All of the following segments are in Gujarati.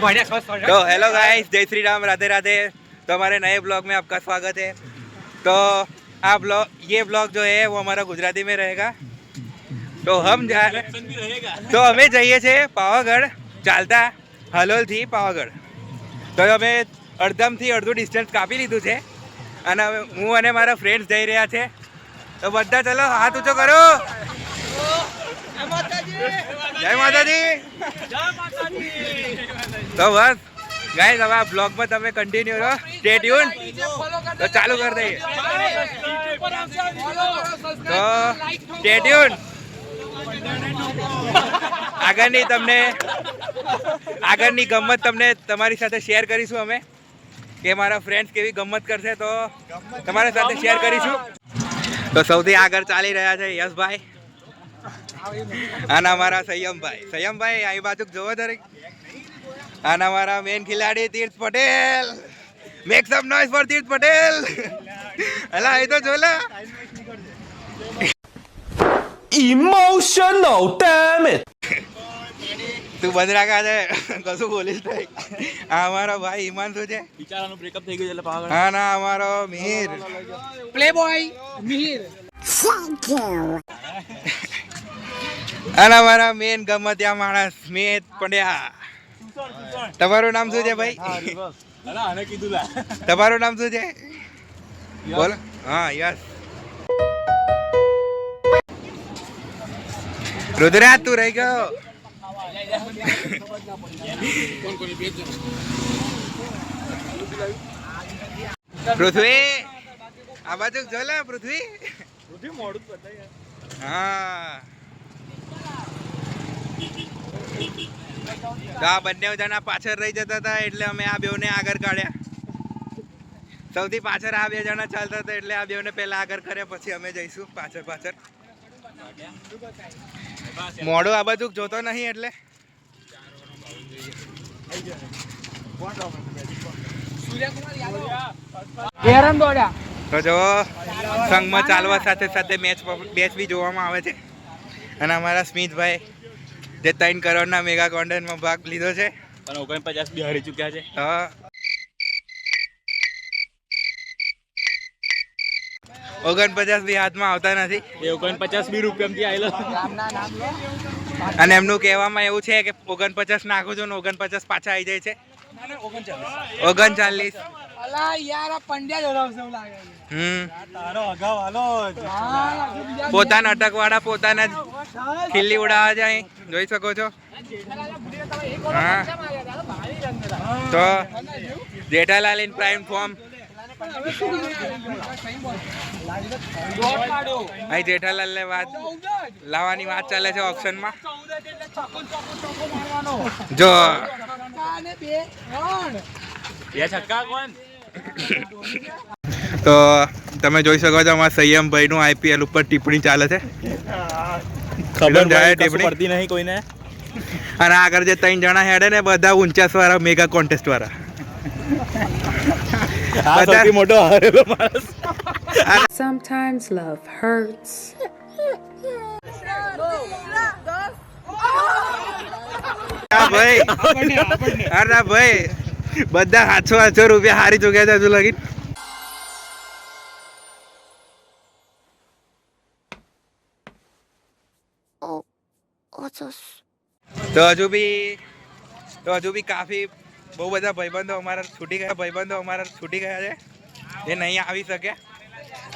तो हेलो गाइस, जय श्री राम, राधे राधे। तो हमारे नए ब्लॉग में आपका स्वागत है। तो ये ब्लॉग जो है वो हमारा गुजराती में रहेगा। तो हमें चाहिए थे पावागढ़ चालता हलोल थी पावागढ़। तो हमें અડધમથી અડધું ડિસ્ટન્સ કાપી લીધું છે અને હું અને મારા ફ્રેન્ડ્સ જઈ રહ્યા છે। તો બધા ચલો હાથ ઊંચો કરો। જય માતાજી। તો બસ ગાઈસ, હવે આ બ્લોગમાં તમે કન્ટિન્યુ રહો, સ્ટે ટ્યુન। તો ચાલુ કરી દઈએ। તો સ્ટે ટ્યુન। આગળની ગમત તમને તમારી સાથે શેર કરીશું અમે કે મારા ફ્રેન્ડ્સ કેવી ગમત કરશે તો તમારા સાથે શેર કરીશું। તો સૌથી આગળ ચાલી રહ્યા છે યશભાઈ અને અમારા સંયમભાઈ આ બાજુ જોવો દરેક। અને અમારા મેન ખિલાડી Tirth Patel. Make some noise for Tirth Patel. અલા એ તો જોલા Emotional, damn it! તું બંધ રાખા છે, કશું બોલીશ નહીં। આ અમારો ભાઈ હિમાંશુ છે, બિચારાનું બ્રેકઅપ થઈ ગયું એટલે પાવાગઢ। હા ના અમારો મિહિર પ્લેબોય મિહિર। અને અમારા મેન ગમત્યા માણસ સ્મિત પંડ્યા। તમારું નામ શું છે ભાઈ? અલા આને કીધું લા। તમારું નામ શું છે? બોલો। હા યસ। રુદ્રાજ તું રહી ગયો। પૃથ્વી આ બાજુ જોલા। પૃથ્વી હા। તો આ બંને જણા પાછળ રહી જતા હતા એટલે અમે આ બેવને આગળ કાઢ્યા। સૌથી પાછળ આ બે જણા ચાલતા હતા એટલે આ બેવને પહેલા આગળ કર્યા, પછી અમે જઈશું પાછળ। મોડો આ બાજુ જોતો નહીં એટલે તો જો સંઘમાં ચાલવા સાથે સાથે મેચ બી જોવામાં આવે છે। અને અમારા સ્મિતભાઈ જે 3 કરોડના મેગા કોન્ટેન્ટમાં ભાગ લીધો છે અને 49 બી હારી ચૂક્યા છે। હા 49 બી હાથમાં આવતા નથી। એ 49 બી રૂપિયામાંથી આવેલો। અને એમનું કહેવામાં એવું છે કે 49 નાખું છું ને 49 પાછા આવી જાય છે। 39 અલા યાર આ પંડ્યા જોડાવશે એવું લાગે છે। તારો અગાવ હાલો પોતાના અટકવાળા પોતાના ખીલ્લી ઉડાવવા જાય, જોઈ શકો છો। હા તો જેઠાલાલ ઇન પ્રાઇમ ફોર્મ। અહીં જેઠાલાલ ને લાવવાની વાત ચાલે છે ઓપ્શનમાં। જો બે છક્કા કોણ? તો તમે જોઈ શકો છો અમારા સંયમભાઈ નું આઈપીએલ ઉપર ટિપ્પણી ચાલે છે। ખબર જાય ટિપ્પણી પડતી નહીં કોઈને। અને આગળ જે 3 જણા હેડે ને બધા 49 વાળા મેગા કોન્ટેસ્ટ વાળા। આ સૌથી મોટો હારેલો માણસ। Sometimes love hurts. ભાઈ અરે ભાઈ બધા 800 રૂપિયા હારી ચૂક્યા છે હજુ લગી। તો હજુ બી કાફી બહુ બધા ભાઈબંધો અમારા છૂટી ગયા છે જે નહીં આવી શક્યા,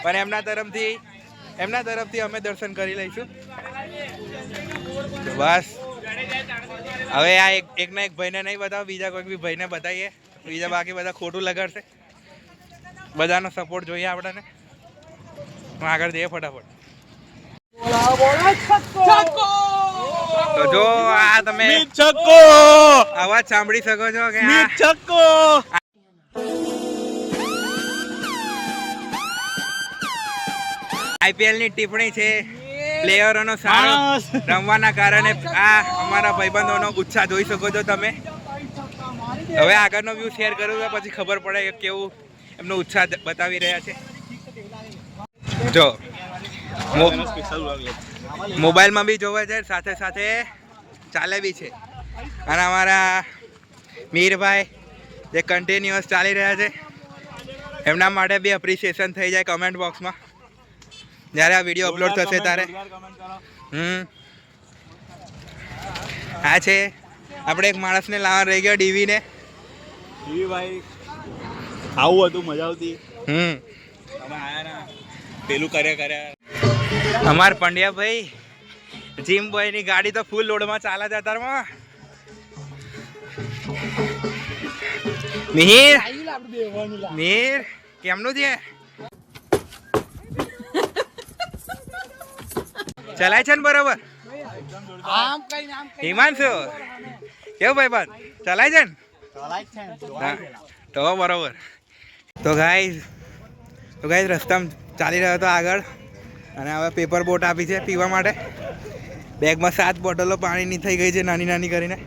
પણ એમના તરફથી અમે દર્શન કરી લઈશું। બસ હવે આ એકના એક ભાઈને નહીં બતાવો, બીજા કોઈ બી ભાઈને બતાવીએ, બીજા બાકી બધા ખોટું લગાડશે। બધાનો સપોર્ટ જોઈએ આપણને। આગળ જઈએ ફટાફટ। તો જો આ તમે છક્કો અવાજ સાંભળી શકો છો કે છક્કો આઈપીએલ ની ટિપ્પણી છે। પ્લેયરોનો સારો રમવાના કારણે આ અમારા ભાઈબંધોનો ઉત્સાહ જોઈ શકો છો તમે। હવે આગળનો વ્યૂ શેર કરું તો પછી ખબર પડે કે કેવું એમનો ઉત્સાહ બતાવી રહ્યા છે। જો મોબાઈલમાં બી જોવે છે, સાથે સાથે ચાલે બી છે। અને અમારા મીરભાઈ જે કન્ટિન્યુઅસ ચાલી રહ્યા છે એમના માટે બી એપ્રિસિએશન થઈ જાય કમેન્ટ બોક્સમાં જ્યારે આ વિડીયો અપલોડ થશે ત્યારે. આ છે આપણે એક માણસને લાવવા રહી ગયો ડીવીને. ભાઈ આવું હતું, મજા આવતી. અમે આયા ના પેલું કર્યા. અમાર પંડ્યા ભાઈ જીમ બોયની ગાડી તો ફૂલ લોડમાં ચાલે છે અત્યારમાં. મિહિર મિહિર કેમનું છે? ચલાય છે ને બરોબર? આમ કઈ આમ કઈ હિમાંશુ કેવું ભાઈ બાદ ચલાય છે ને? હા, તો બરોબર. તો ગાઈઝ રસ્તામાં ચાલી રહ્યો હતો આગળ અને હવે પેપર બોટ આપી છે પીવા માટે. બેગમાં 7 બોટલો પાણીની થઈ ગઈ છે નાની નાની કરીને.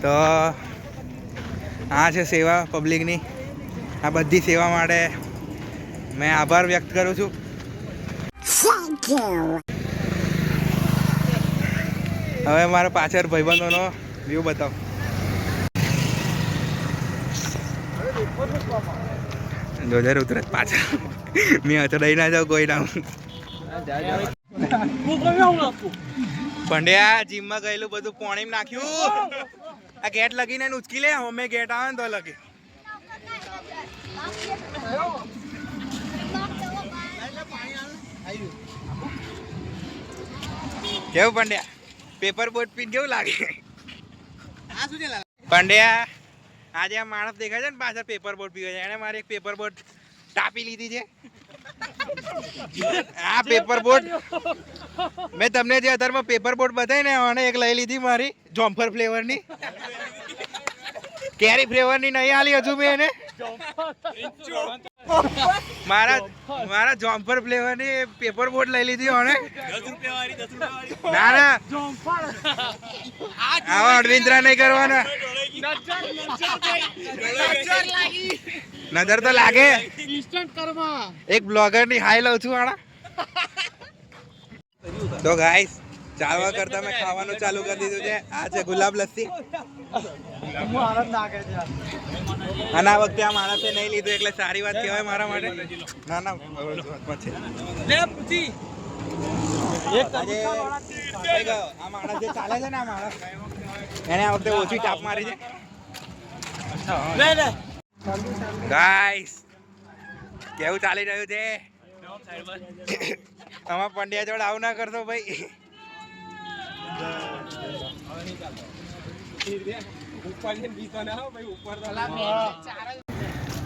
તો આ છે સેવા પબ્લિકની. આ બધી સેવા માટે મેં આભાર વ્યક્ત કરું છું. હવે મારા પાછળ ભાઈબંધોનો વ્યૂ બતાવો. જોજે ઉતરે પાછળ મેં અથડાઈ ના જાઉં કોઈ ના. પંડ્યા જીમમાં ગયેલું બધું પાણી નાખ્યું. આ ગેટ લગીને ઉચકી લે. અમે ગેટ આવે ને તો લગી. કેવું પંડ્યા પેપર બોટ પીને કેવું લાગે? પંડ્યા આજે આ માણસ દેખાય છે ને પાછળ પેપર બોટ પીવે છે. એને મારી એક પેપર બોટ ટાપી લીધી છે. આ પેપર બોટ મેં તમને જે અત્યારમાં પેપર બોટ બતાવી ને અને એક લઈ લીધી મારી જોમ્ફર ફ્લેવરની. કેરી ફ્લેવરની નહીં આલી હજુ મેં એને. મારા જોમ્ફર ફ્લેવરની પેપર બોટ લઈ લીધી અને ના ના આવા અડવિંદ્રા નહીં કરવાના. નજર તો લાગે. એક બ્લોગર ની હાઈ લઉં છું આણા. તો ગાઈસ ચાલવા કરતા મેં ખાવાનું ચાલુ કરી દીધું છે. આ છે ગુલાબ લસ્સી. અને આ વખતે આ માણસે નહીં લીધું એટલે સારી વાત કહેવાય મારા માટે. ના ના આ માણસ જે ચાલે છે ને આ માણસ એને આ વખતે ઓછી ટાપ મારી છે. ગાઈસ કેવું ચાલી રહ્યું છે? આમાં પંડ્યા જોડે આવું ના કરતો ભાઈ.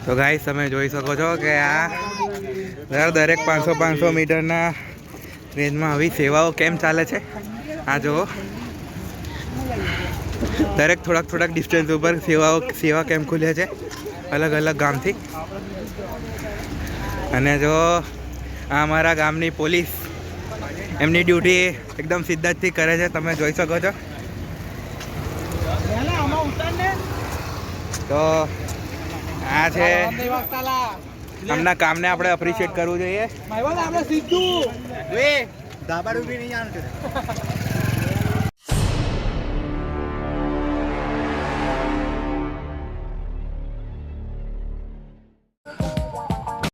તો ગાઈસ તમે જોઈ શકો છો કે આ દરેક 500 મીટરના રેન્જમાં આવી સેવાઓ કેમ ચાલે છે. આ જુઓ દરેક થોડાક ડિસ્ટન્સ ઉપર સેવા કેમ્પ ખુલે છે અલગ અલગ ગામથી. અને જો આ અમારા ગામની પોલીસ એમની ડ્યુટી એકદમ સિદ્ધતથી કરે છે. તમે જોઈ શકો છો. તો આ છે આમના કામને આપણે એપ્રિશિએટ કરવું જોઈએ.